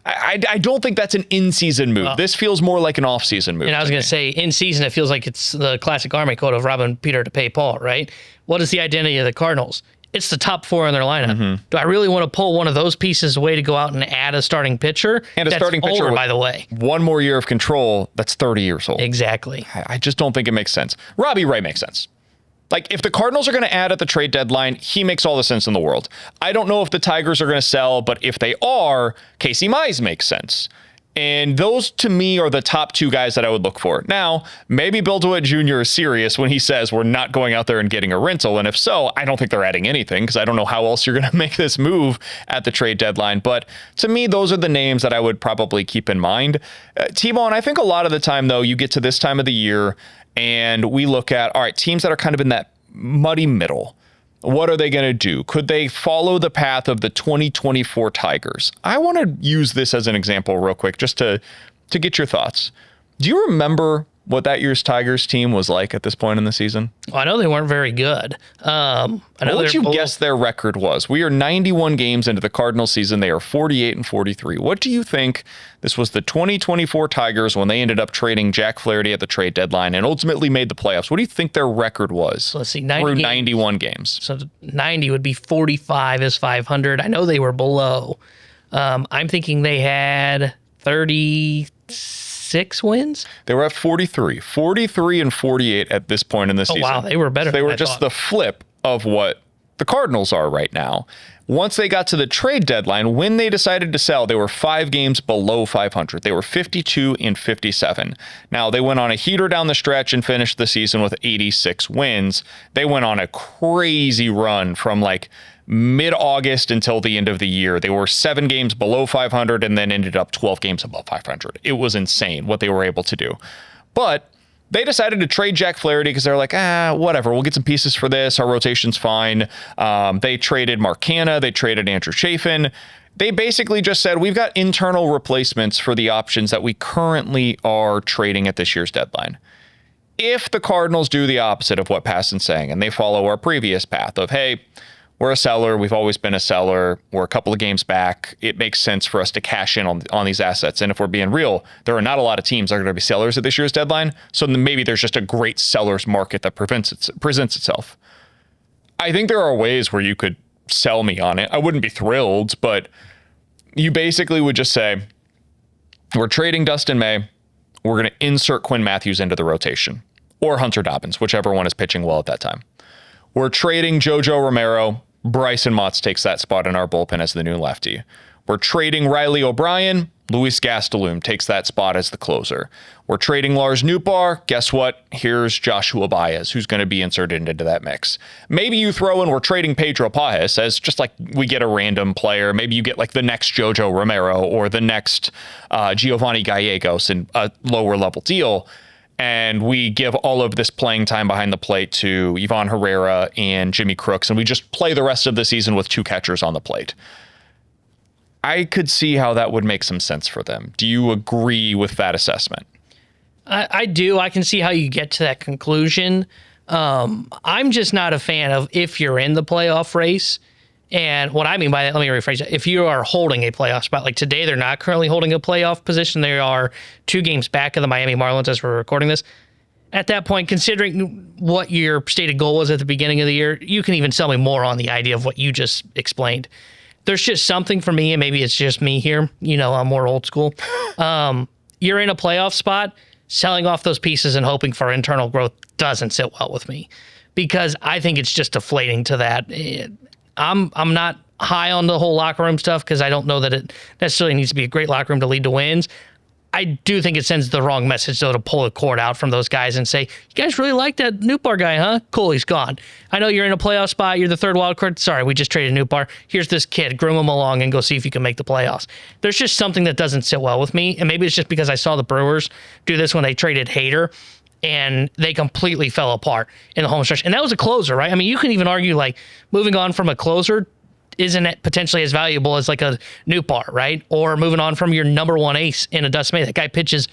[SPEAKER 2] I don't think that's an in-season move. This feels more like an off-season move.
[SPEAKER 3] And I was going to say, in-season, it feels like it's the classic Army quote of robbing Peter to pay Paul, right? What is the identity of the Cardinals? it's the top 4 in their lineup. Do I really want to pull one of those pieces away to go out and add a starting pitcher?
[SPEAKER 2] And a starting pitcher,
[SPEAKER 3] older, by the way.
[SPEAKER 2] One more year of control, that's 30 years old.
[SPEAKER 3] Exactly.
[SPEAKER 2] I just don't think it makes sense. Robbie Ray makes sense. Like, if the Cardinals are going to add at the trade deadline, he makes all the sense in the world. I don't know if the Tigers are going to sell, but if they are, Casey Mize makes sense. And those, to me, are the top 2 guys that I would look for. Now, maybe Bill DeWitt Jr. is serious when he says we're not going out there and getting a rental. And if so, I don't think they're adding anything, because I don't know how else you're going to make this move at the trade deadline. But to me, those are the names that I would probably keep in mind. T-Bone, I think a lot of the time, though, you get to this time of the year and we look at, all right, teams that are kind of in that muddy middle. What are they going to do? Could they follow the path of the 2024 Tigers? I want to use this as an example real quick, just to get your thoughts. Do you remember what that year's Tigers team was like at this point in the season?
[SPEAKER 3] Well, I know they weren't very good.
[SPEAKER 2] What would you guess their record was? We are 91 games into the Cardinals season. They are 48-43. What do you think? This was the 2024 Tigers when they ended up trading Jack Flaherty at the trade deadline and ultimately made the playoffs. What do you think their record was?
[SPEAKER 3] So let's see,
[SPEAKER 2] 91 games.
[SPEAKER 3] So 90 would be 45 is 500. I know they were below. I'm thinking they had 36 wins.
[SPEAKER 2] They were at 43-48 at this point in the season.
[SPEAKER 3] Oh, wow. They were better.
[SPEAKER 2] So they were just the flip of what the Cardinals are right now. Once they got to the trade deadline, when they decided to sell, they were 5 games below 500. They were 52-57. Now, they went on a heater down the stretch and finished the season with 86 wins. They went on a crazy run from like mid-August until the end of the year. They were 7 games below 500 and then ended up 12 games above 500. It was insane what they were able to do. But they decided to trade Jack Flaherty because they're like, whatever, we'll get some pieces for this. Our rotation's fine. They traded Mark Canha. They traded Andrew Chafin. They basically just said, we've got internal replacements for the options that we currently are trading at this year's deadline. If the Cardinals do the opposite of what Passan's saying and they follow our previous path of, hey, we're a seller. We've always been a seller. We're a couple of games back. It makes sense for us to cash in on these assets. And if we're being real, there are not a lot of teams that are going to be sellers at this year's deadline. So maybe there's just a great seller's market that presents itself. I think there are ways where you could sell me on it. I wouldn't be thrilled, but you basically would just say, we're trading Dustin May. We're going to insert Quinn Matthews into the rotation, or Hunter Dobbins, whichever one is pitching well at that time. We're trading JoJo Romero. Bryson Motts takes that spot in our bullpen as the new lefty. We're trading Riley O'Brien. Luis Gastelum takes that spot as the closer. We're trading Lars Nootbaar. Guess what? Here's Joshua Baez, who's going to be inserted into that mix. Maybe you throw in, we're trading Pedro Pajes as just like we get a random player. Maybe you get like the next JoJo Romero or the next Giovanni Gallegos in a lower level deal. And we give all of this playing time behind the plate to Ivan Herrera and Jimmy Crooks, and we just play the rest of the season with 2 catchers on the plate. I could see how that would make some sense for them. Do you agree with that assessment?
[SPEAKER 3] I do. I can see how you get to that conclusion. I'm just not a fan of if you're in the playoff race. And what I mean by that, let me rephrase that. If you are holding a playoff spot, like today, they're not currently holding a playoff position. They are 2 games back of the Miami Marlins as we're recording this. At that point, considering what your stated goal was at the beginning of the year, you can even sell me more on the idea of what you just explained. There's just something for me, and maybe it's just me here. You know, I'm more old school. You're in a playoff spot, selling off those pieces and hoping for internal growth doesn't sit well with me, because I think it's just deflating to that. I'm not high on the whole locker room stuff because I don't know that it necessarily needs to be a great locker room to lead to wins. I do think it sends the wrong message, though, to pull a cord out from those guys and say, you guys really like that Nootbaar guy, huh? Cool, he's gone. I know you're in a playoff spot. You're the 3rd wild card. Sorry, we just traded Nootbaar. Here's this kid. Groom him along and go see if you can make the playoffs. There's just something that doesn't sit well with me, and maybe it's just because I saw the Brewers do this when they traded Hader, and they completely fell apart in the home stretch. And that was a closer, right? I mean, you can even argue, like, moving on from a closer isn't it potentially as valuable as like a Nootbaar, right? Or moving on from your number 1 ace in a Dustin May. That guy pitches,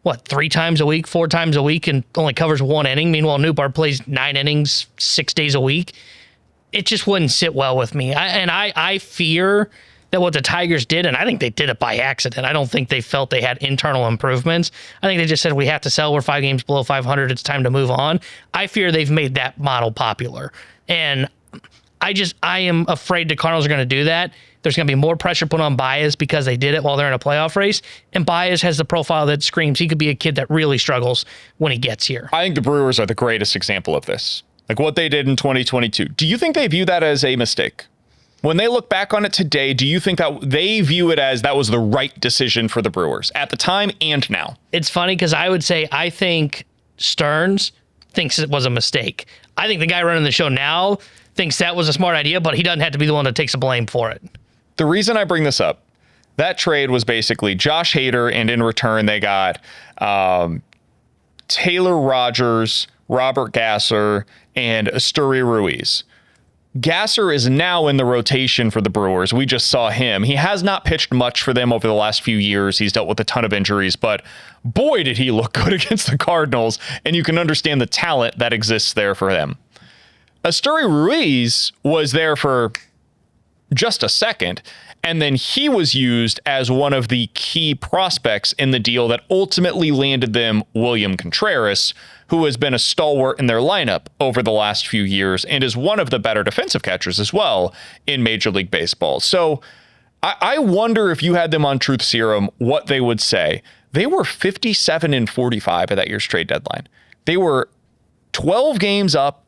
[SPEAKER 3] 3 times a week, 4 times a week, and only covers 1 inning. Meanwhile, Nootbaar plays 9 innings, 6 days a week. It just wouldn't sit well with me. I fear that what the Tigers did, and I think they did it by accident. I don't think they felt they had internal improvements. I think they just said, we have to sell. We're 5 games below 500. It's time to move on. I fear they've made that model popular. And I am afraid the Cardinals are going to do that. There's going to be more pressure put on Baez because they did it while they're in a playoff race. And Baez has the profile that screams he could be a kid that really struggles when he gets here.
[SPEAKER 2] I think the Brewers are the greatest example of this. Like what they did in 2022. Do you think they view that as a mistake? When they look back on it today, do you think that they view it as that was the right decision for the Brewers at the time and now?
[SPEAKER 3] It's funny because I would say I think Stearns thinks it was a mistake. I think the guy running the show now thinks that was a smart idea, but he doesn't have to be the one that takes the blame for it.
[SPEAKER 2] The reason I bring this up, that trade was basically Josh Hader, and in return they got Taylor Rogers, Robert Gasser, and Asturi Ruiz. Gasser is now in the rotation for the Brewers. We just saw him. He has not pitched much for them over the last few years. He's dealt with a ton of injuries, but boy, did he look good against the Cardinals, and you can understand the talent that exists there for them. Asturi Ruiz was there for just a second, and then he was used as one of the key prospects in the deal that ultimately landed them William Contreras, who has been a stalwart in their lineup over the last few years and is one of the better defensive catchers as well in Major League Baseball. So I wonder if you had them on Truth Serum, what they would say. They were 57-45 at that year's trade deadline. They were 12 games up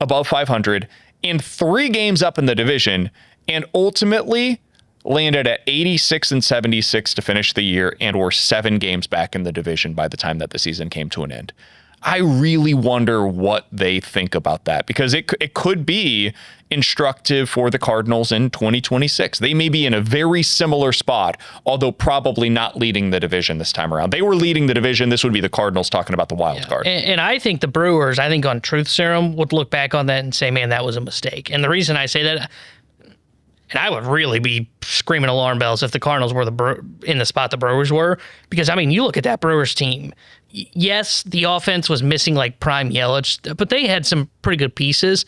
[SPEAKER 2] above 500 and 3 games up in the division, and ultimately landed at 86-76 to finish the year and were 7 games back in the division by the time that the season came to an end. I really wonder what they think about that, because it could be instructive for the Cardinals in 2026. They may be in a very similar spot, although probably not leading the division this time around. They were leading the division. This would be the Cardinals talking about the wild card.
[SPEAKER 3] And I think the Brewers, I think on Truth Serum, would look back on that and say, man, that was a mistake. And the reason I say that, and I would really be screaming alarm bells if the Cardinals were in the spot the Brewers were, because, I mean, you look at that Brewers team. Yes, the offense was missing like prime Yelich, but they had some pretty good pieces.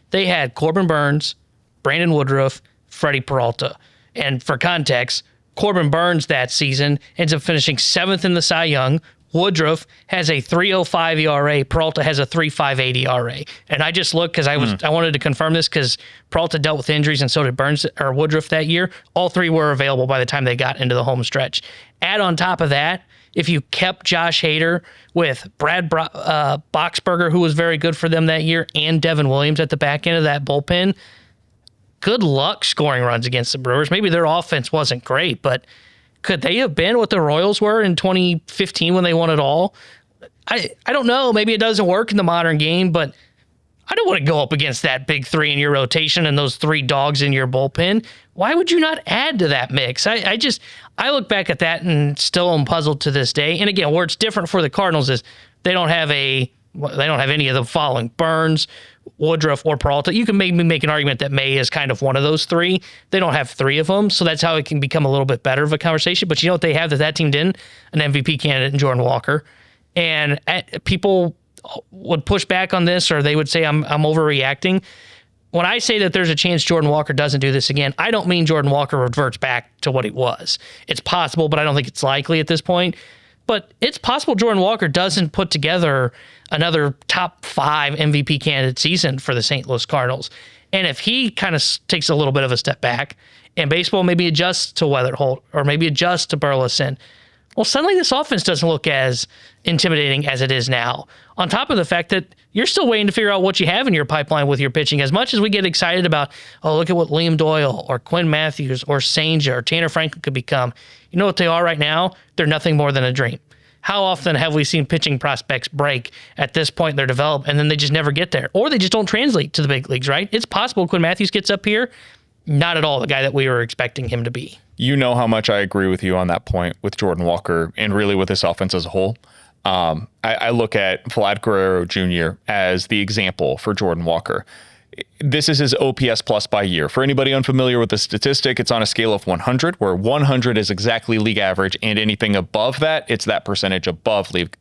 [SPEAKER 3] They had Corbin Burns, Brandon Woodruff, Freddie Peralta. And for context, Corbin Burns that season ends up finishing 7th in the Cy Young. Woodruff has a 3.05 ERA. Peralta has a 3.58 ERA. And I just looked because I wanted to confirm this because Peralta dealt with injuries and so did Woodruff that year. All 3 were available by the time they got into the home stretch. Add on top of that, if you kept Josh Hader with Brad Boxberger, who was very good for them that year, and Devin Williams at the back end of that bullpen, good luck scoring runs against the Brewers. Maybe their offense wasn't great, but could they have been what the Royals were in 2015 when they won it all? I don't know. Maybe it doesn't work in the modern game, but I don't want to go up against that big 3 in your rotation and those 3 dogs in your bullpen. Why would you not add to that mix? I look back at that and still am puzzled to this day. And again, where it's different for the Cardinals is they don't have any of the following: Burns, Woodruff, or Peralta. You can maybe make an argument that May is kind of one of those 3. They don't have 3 of them, so that's how it can become a little bit better of a conversation. But you know what they have that team didn't? An MVP candidate in Jordan Walker. And people would push back on this, or they would say I'm overreacting. When I say that there's a chance Jordan Walker doesn't do this again, I don't mean Jordan Walker reverts back to what he was. It's possible, but I don't think it's likely at this point. But it's possible Jordan Walker doesn't put together another top 5 MVP candidate season for the St. Louis Cardinals. And if he kind of takes a little bit of a step back and baseball maybe adjusts to Weatherholt or maybe adjusts to Burleson, well, suddenly this offense doesn't look as intimidating as it is now. On top of the fact that you're still waiting to figure out what you have in your pipeline with your pitching. As much as we get excited about, oh, look at what Liam Doyle or Quinn Matthews or Sanger or Tanner Franklin could become. You know what they are right now? They're nothing more than a dream. How often have we seen pitching prospects break at this point in their development and then they just never get there? Or they just don't translate to the big leagues, right? It's possible Quinn Matthews gets up here. Not at all the guy that we were expecting him to be.
[SPEAKER 2] You know how much I agree with you on that point with Jordan Walker and really with this offense as a whole. I look at Vlad Guerrero Jr. as the example for Jordan Walker. This is his OPS plus by year. For anybody unfamiliar with the statistic, it's on a scale of 100, where 100 is exactly league average, and anything above that, it's that percentage above league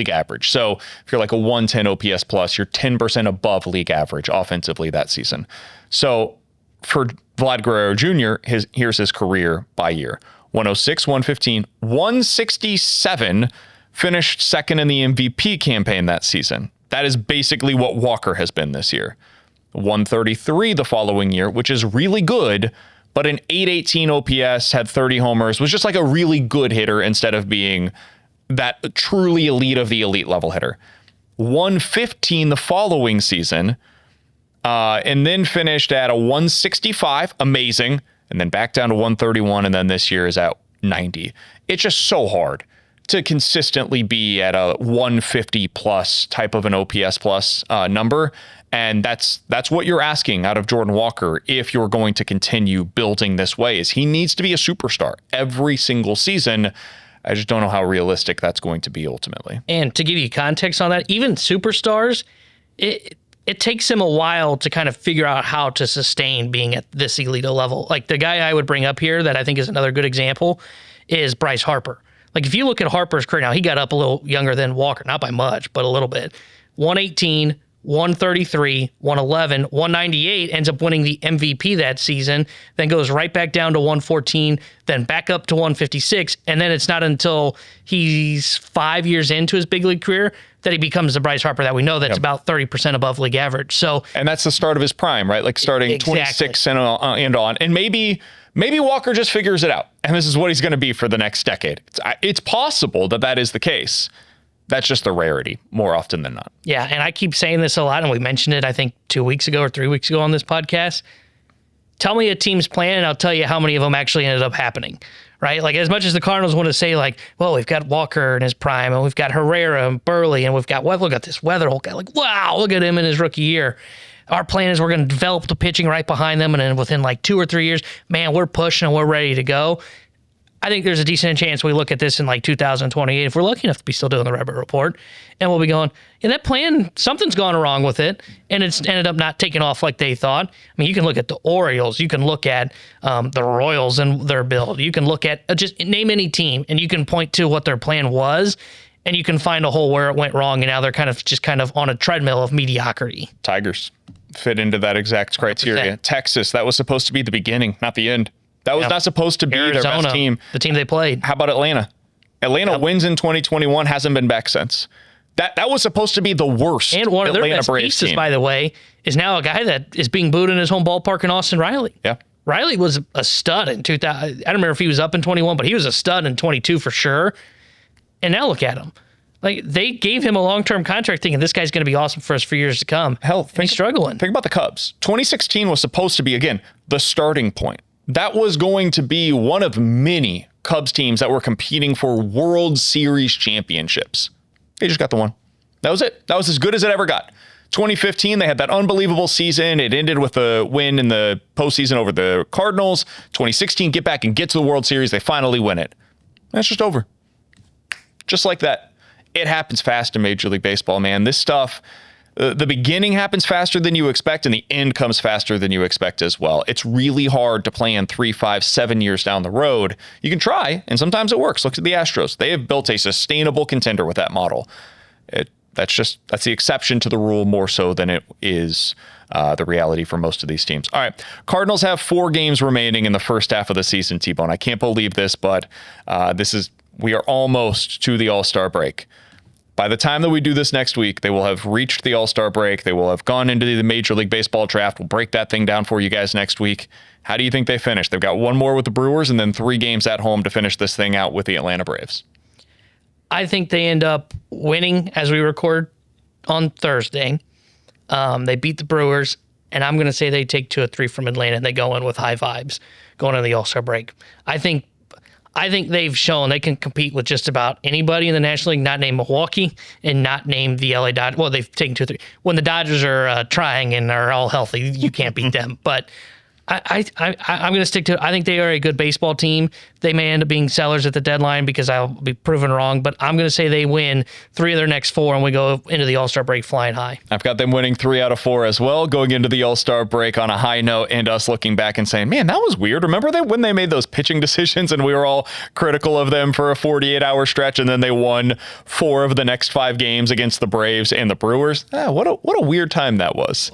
[SPEAKER 2] average. So if you're like a 110 OPS plus, you're 10% above league average offensively that season. So for Vlad Guerrero Jr., here's his career by year. 106, 115, 167, finished second in the MVP campaign that season. That is basically what Walker has been this year. 133 the following year, which is really good, but an 818 OPS, had 30 homers, was just like a really good hitter instead of being that truly elite of the elite level hitter. 115 the following season, and then finished at a 165, amazing, and then back down to 131, and then this year is at 90. It's just so hard to consistently be at a 150 plus type of an OPS plus number. And that's what you're asking out of Jordan Walker if you're going to continue building this way, is he needs to be a superstar every single season. I just don't know how realistic that's going to be ultimately.
[SPEAKER 3] And to give you context on that, even superstars, it takes him a while to kind of figure out how to sustain being at this elite level. Like the guy I would bring up here that I think is another good example is Bryce Harper. Like if you look at Harper's career now, he got up a little younger than Walker, not by much, but a little bit. 118, 133, 111, 198, ends up winning the MVP that season, then goes right back down to 114, then back up to 156, and then it's not until he's 5 years into his big league career that he becomes the Bryce Harper that we know that's about 30% above league average. So, and
[SPEAKER 2] that's the start of his prime, right? Like starting 26 and on. And maybe Walker just figures it out, and this is what he's going to be for the next decade. It's possible that is the case. That's just the rarity more often than not.
[SPEAKER 3] Yeah, and I keep saying this a lot, and we mentioned it, I think, 2 weeks ago or 3 weeks ago on this podcast. Tell me a team's plan, and I'll tell you how many of them actually ended up happening, right? Like, as much as the Cardinals want to say, like, well, we've got Walker in his prime, and we've got Herrera and Burley, and we've got, well, look at this Weatherholt guy. Like, wow, look at him in his rookie year. Our plan is we're going to develop the pitching right behind them, and then within like 2 or 3 years, man, we're pushing and we're ready to go. I think there's a decent chance we look at this in like 2028, if we're lucky enough to be still doing the Redbird Report, and we'll be going, yeah, that plan, something's gone wrong with it, and it's ended up not taking off like they thought. I mean, you can look at the Orioles, you can look at the Royals and their build, you can look at, just name any team, and you can point to what their plan was, and you can find a hole where it went wrong, and now they're kind of on a treadmill of mediocrity.
[SPEAKER 2] Tigers fit into that exact criteria. 100%. Texas, that was supposed to be the beginning, not the end. That was not supposed to be Arizona, their best team.
[SPEAKER 3] The team they played.
[SPEAKER 2] How about Atlanta? Atlanta wins in 2021, hasn't been back since. That was supposed to be the worst.
[SPEAKER 3] And one of their
[SPEAKER 2] Atlanta
[SPEAKER 3] best
[SPEAKER 2] Braves
[SPEAKER 3] pieces,
[SPEAKER 2] team,
[SPEAKER 3] by the way, is now a guy that is being booed in his home ballpark in Austin Riley.
[SPEAKER 2] Yeah.
[SPEAKER 3] Riley was a stud in 2000. I don't remember if he was up in 21, but he was a stud in 22 for sure. And now look at him. Like, they gave him a long-term contract thinking this guy's going to be awesome for us for years to come.
[SPEAKER 2] Hell,
[SPEAKER 3] he's struggling.
[SPEAKER 2] Think about the Cubs. 2016 was supposed to be, again, the starting point. That was going to be one of many Cubs teams that were competing for World Series championships. They just got the one. That was it. That was as good as it ever got. 2015, they had that unbelievable season. It ended with a win in the postseason over the Cardinals. 2016, get back and get to the World Series. They finally win it. That's just over. Just like that. It happens fast in Major League Baseball, man. This stuff, the beginning happens faster than you expect, and the end comes faster than you expect as well. It's really hard to plan 3, 5, 7 years down the road. You can try, and sometimes it works. Look at the Astros. They have built a sustainable contender with that model. That's the exception to the rule more so than it is the reality for most of these teams. All right, Cardinals have 4 games remaining in the first half of the season, T-Bone. I can't believe this, but we are almost to the All-Star break. By the time that we do this next week, they will have reached the All-Star break. They will have gone into the Major League Baseball draft. We'll break that thing down for you guys next week. How do you think they finish? They've got 1 more with the Brewers and then 3 games at home to finish this thing out with the Atlanta Braves.
[SPEAKER 3] I think they end up winning as we record on Thursday. They beat the Brewers, and I'm going to say they take 2 or 3 from Atlanta, and they go in with high vibes going into the All-Star break. I think they've shown they can compete with just about anybody in the National League, not named Milwaukee and not named the LA Dodgers. Well, they've taken 2 or 3. When the Dodgers are trying and are all healthy, you can't beat them. But I'm going to stick to it. I think they are a good baseball team. They may end up being sellers at the deadline because I'll be proven wrong, but I'm going to say they win 3 of their next 4, and we go into the All-Star break flying high.
[SPEAKER 2] I've got them winning 3 out of 4 as well, going into the All-Star break on a high note, and us looking back and saying, man, that was weird. Remember when they made those pitching decisions and we were all critical of them for a 48-hour stretch, and then they won 4 of the next 5 games against the Braves and the Brewers? What a weird time that was.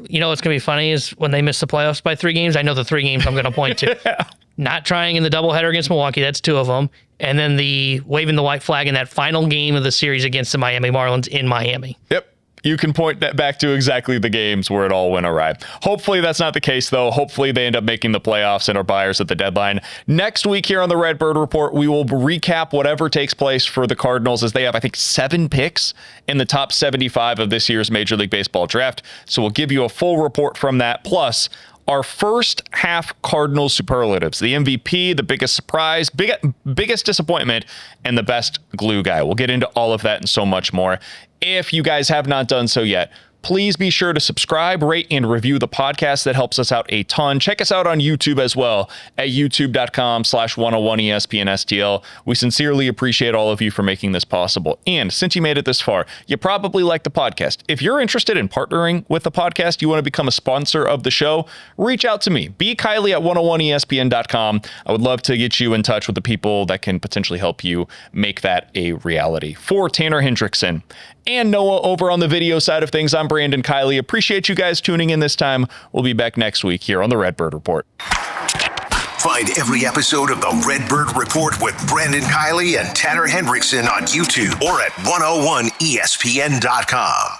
[SPEAKER 3] You know what's going to be funny is when they miss the playoffs by 3 games, I know the 3 games I'm going to point to. Yeah. Not trying in the doubleheader against Milwaukee, that's 2 of them. And then the waving the white flag in that final game of the series against the Miami Marlins in Miami.
[SPEAKER 2] Yep. You can point that back to exactly the games where it all went awry. Hopefully that's not the case, though. Hopefully they end up making the playoffs and are buyers at the deadline. Next week here on the Redbird Report, we will recap whatever takes place for the Cardinals, as they have, I think, 7 picks in the top 75 of this year's Major League Baseball draft. So we'll give you a full report from that. Plus, our first half Cardinals superlatives, the MVP, the biggest surprise, biggest disappointment, and the best glue guy. We'll get into all of that and so much more. If you guys have not done so yet, please be sure to subscribe, rate, and review the podcast. That helps us out a ton. Check us out on YouTube as well at youtube.com/101ESPNSTL. We sincerely appreciate all of you for making this possible. And since you made it this far, you probably like the podcast. If you're interested in partnering with the podcast, you want to become a sponsor of the show, reach out to me. Be Kylie at 101ESPN.com. I would love to get you in touch with the people that can potentially help you make that a reality. For Tanner Hendrickson and Noah over on the video side of things, I'm Brandon Kiley. Appreciate you guys tuning in this time. We'll be back next week here on the Redbird Report.
[SPEAKER 1] Find every episode of the Redbird Report with Brandon Kiley and Tanner Hendrickson on YouTube or at 101ESPN.com.